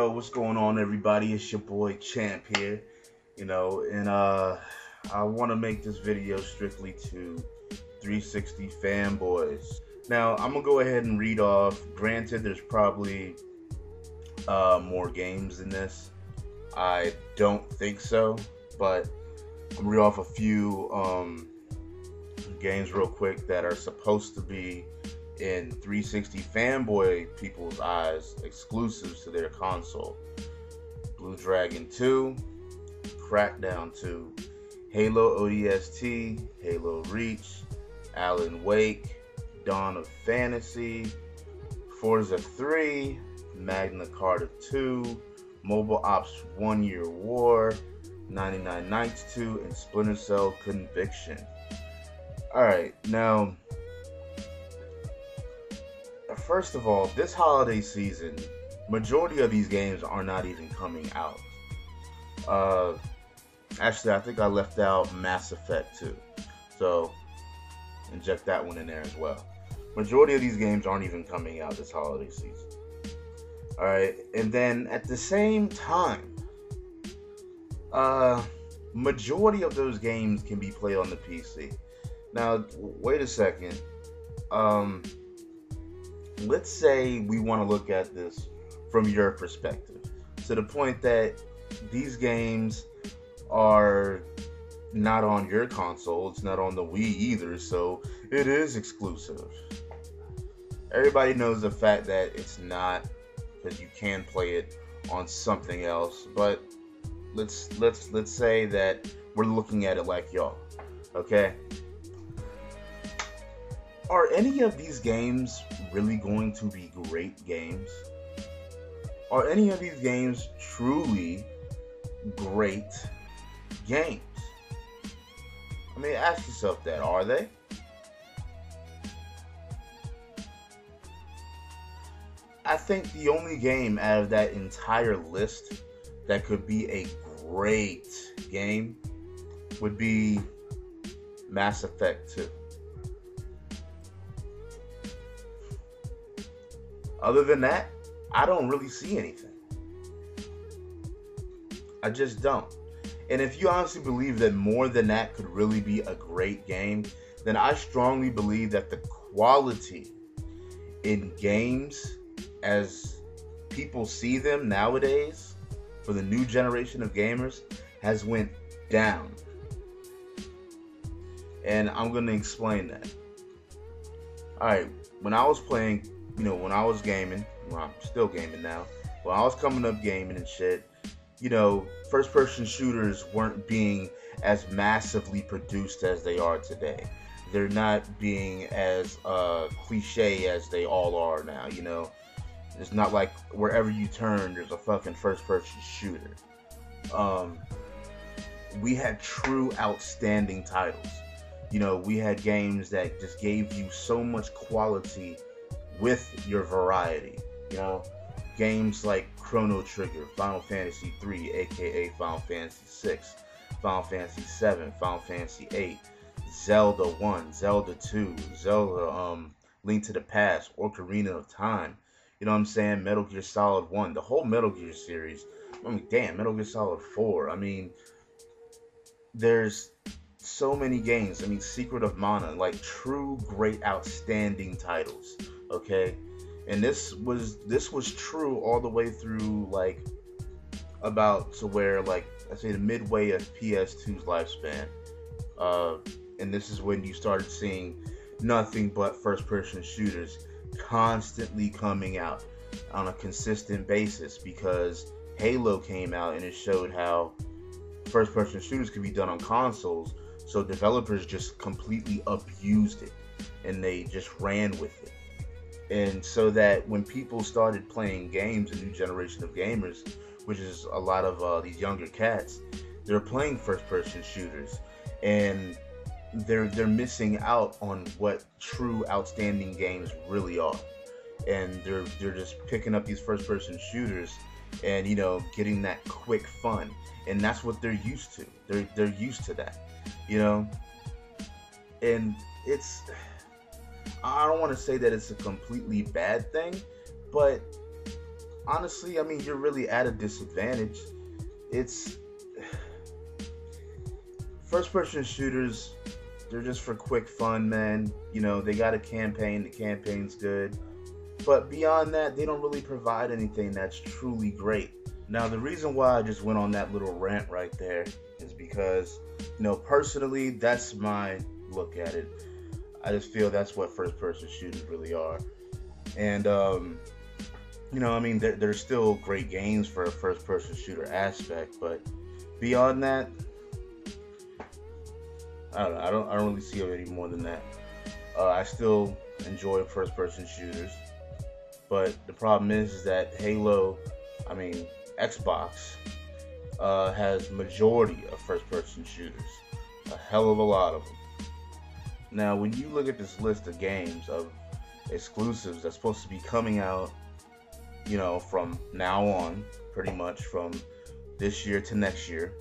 Yo, what's going on, everybody? It's your boy Champ here, and I want to make this video strictly to 360 fanboys. Now, I'm gonna go ahead and read off. Granted, there's probably more games than this. I don't think so, but I'm gonna read off a few games real quick that are supposed to be in 360 fanboy people's eyes exclusives to their console. Blue Dragon 2, Crackdown 2, Halo ODST, Halo Reach, Alan Wake, Dawn of Fantasy, Forza 3, Magna Carta 2, Mobile Ops 1 Year War, 99 Nights 2, and Splinter Cell Conviction. Alright, now, first of all, this holiday season, majority of these games are not even coming out. Actually, I think I left out Mass Effect 2, so inject that one in there as well. Majority of these games aren't even coming out this holiday season. Alright, and then at the same time, majority of those games can be played on the PC. Now, wait a second. Let's say we want to look at this from your perspective, to the point that these games are not on your console, it's not on the Wii either, so it is exclusive. Everybody knows the fact that it's not, because you can play it on something else, but let's say that we're looking at it like y'all, okay? Are any of these games really going to be great games? Are any of these games truly great games? I mean, ask yourself that. Are they? I think the only game out of that entire list that could be a great game would be Mass Effect 2. Other than that, I don't really see anything. I just don't. And if you honestly believe that more than that could really be a great game, then I strongly believe that the quality in games as people see them nowadays for the new generation of gamers has went down. And I'm going to explain that. Alright, when I was playing, when I was gaming, well, I'm still gaming now, when I was coming up gaming and shit, first-person shooters weren't being as massively produced as they are today. They're not being as cliche as they all are now, It's not like wherever you turn, there's a fucking first-person shooter. We had true outstanding titles. We had games that just gave you so much quality with your variety, games like Chrono Trigger, Final Fantasy 3, aka Final Fantasy 6, Final Fantasy 7, Final Fantasy 8, Zelda 1, Zelda 2, Zelda Link to the Past, Ocarina of Time, Metal Gear Solid 1, the whole Metal Gear series. Metal Gear Solid 4. There's so many games. Secret of Mana, like true great outstanding titles. Okay, and this was true all the way through about to where I say the midway of PS2's lifespan, and this is when you started seeing nothing but first-person shooters constantly coming out on a consistent basis, because Halo came out and it showed how first-person shooters could be done on consoles, so developers just completely abused it and they just ran with it. And so that when people started playing games, a new generation of gamers, which is a lot of these younger cats, they're playing first-person shooters, and they're missing out on what true outstanding games really are. And they're just picking up these first-person shooters and getting that quick fun, and that's what they're used to. They're used to that, and it's. I don't want to say that it's a completely bad thing, but honestly, I mean, you're really at a disadvantage. It's first person shooters, they're just for quick fun, man. You know, they got a campaign, the campaign's good. But beyond that, they don't really provide anything that's truly great. Now, the reason why I just went on that little rant right there is because, personally, that's my look at it. I just feel that's what first person shooters really are. And, I mean, there's still great games for a first person shooter aspect, but beyond that, I don't know. I don't really see it any more than that. I still enjoy first person shooters, but the problem is that Xbox has majority of first person shooters, a hell of a lot of them. Now, when you look at this list of games of exclusives that's supposed to be coming out, from now on, pretty much from this year to next year.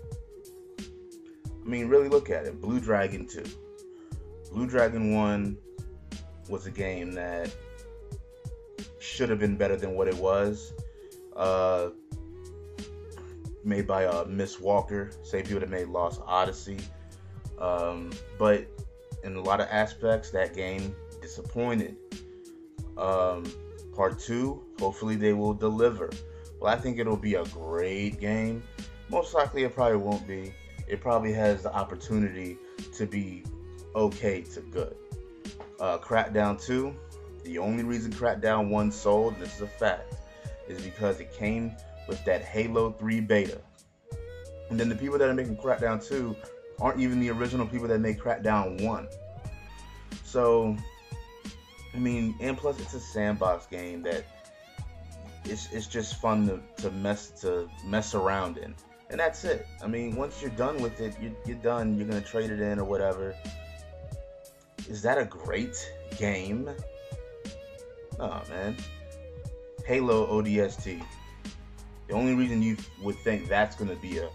I mean, really look at it. Blue Dragon 2. Blue Dragon 1 was a game that should have been better than what it was. Made by Miss Walker, same people that made Lost Odyssey. But in a lot of aspects, that game disappointed. Part 2, hopefully they will deliver. Well, I think it'll be a great game. Most likely it probably won't be. It probably has the opportunity to be okay to good. Crackdown 2, the only reason Crackdown 1 sold, and this is a fact, is because it came with that Halo 3 beta. And then the people that are making Crackdown 2 aren't even the original people that made Crackdown 1. So, I mean, and plus it's a sandbox game that it's just fun to mess around in. And that's it. I mean, once you're done with it, you're done. You're going to trade it in or whatever. Is that a great game? Oh, man. Halo ODST. The only reason you would think that's going to be a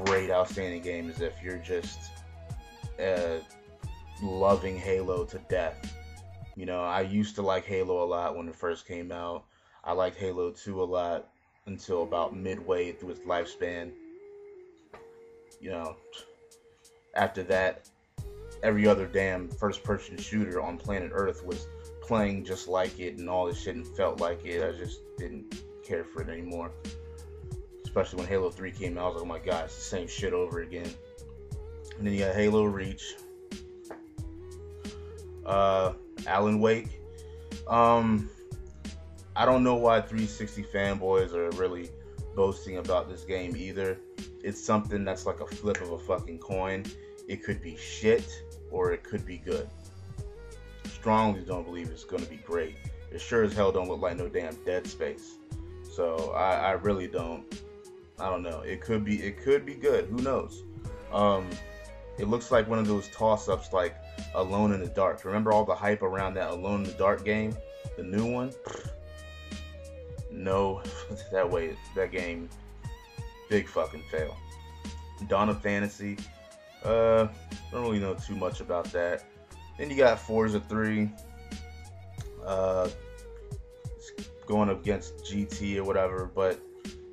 great, outstanding game is if you're just loving Halo to death. I used to like Halo a lot when it first came out. I liked Halo 2 a lot until about midway through its lifespan. After that, every other damn first-person shooter on planet Earth was playing just like it and all this shit and felt like it. I just didn't care for it anymore. Especially when Halo 3 came out, I was like, oh my god, it's the same shit over again. And then you got Halo Reach. Alan Wake. I don't know why 360 fanboys are really boasting about this game either. It's something that's like a flip of a fucking coin. It could be shit or it could be good. Strongly don't believe it's going to be great. It sure as hell don't look like no damn Dead Space. So I really don't. I don't know. It could be good. Who knows? It looks like one of those toss-ups like Alone in the Dark. Remember all the hype around that Alone in the Dark game? The new one? No. That game, big fucking fail. Dawn of Fantasy. Don't really know too much about that. Then you got Forza 3. Going up against GT or whatever. But,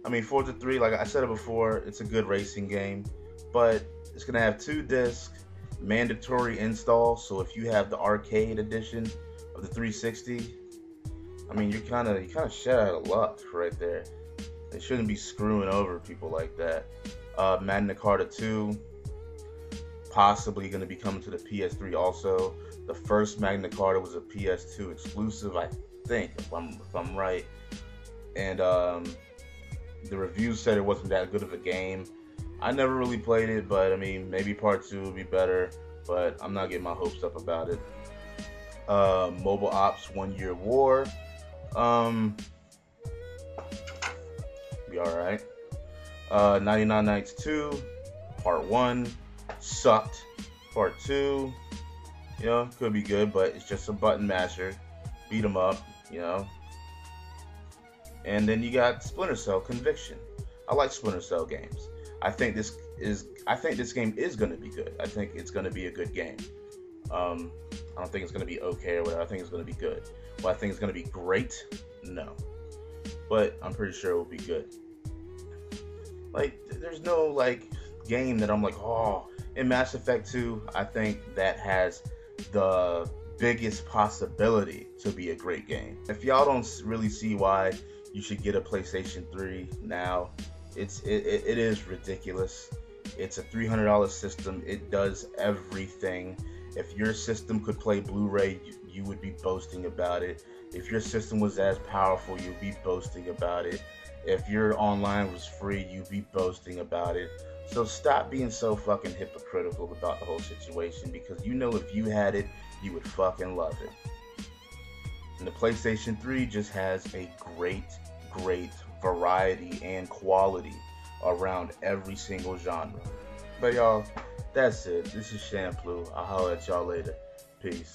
I mean, Forza 3, like I said it before, it's a good racing game. But it's going to have 2 discs. Mandatory install, so if you have the arcade edition of the 360, I mean, you kind of shut out of luck right there. They shouldn't be screwing over people like that. Magna Carta 2, possibly going to be coming to the PS3 also. The first Magna Carta was a PS2 exclusive, I think, if I'm right. And the reviews said it wasn't that good of a game. I never really played it, but I mean, maybe part 2 would be better, but I'm not getting my hopes up about it. Mobile Ops 1 Year War. Be alright. 99 Nights 2, Part 1, sucked. Part 2, could be good, but it's just a button masher. Beat 'em up, And then you got Splinter Cell Conviction. I like Splinter Cell games. I think this game is going to be good. I think it's going to be a good game. I don't think it's going to be okay or whatever. I think it's going to be good. Well, I think it's going to be great. No. but I'm pretty sure it will be good. Like, there's no like game that I'm like, oh, in Mass Effect 2, I think that has the biggest possibility to be a great game. If y'all don't really see why you should get a PlayStation 3 now, it is ridiculous. It's a $300 system. It does everything. If your system could play Blu-ray, you would be boasting about it. If your system was as powerful, you'd be boasting about it. If your online was free, you'd be boasting about it. So stop being so fucking hypocritical about the whole situation, because you know if you had it, you would fucking love it. And the PlayStation 3 just has a great variety and quality around every single genre. But y'all, that's it. This is Shampoo. I'll holler at y'all later. Peace.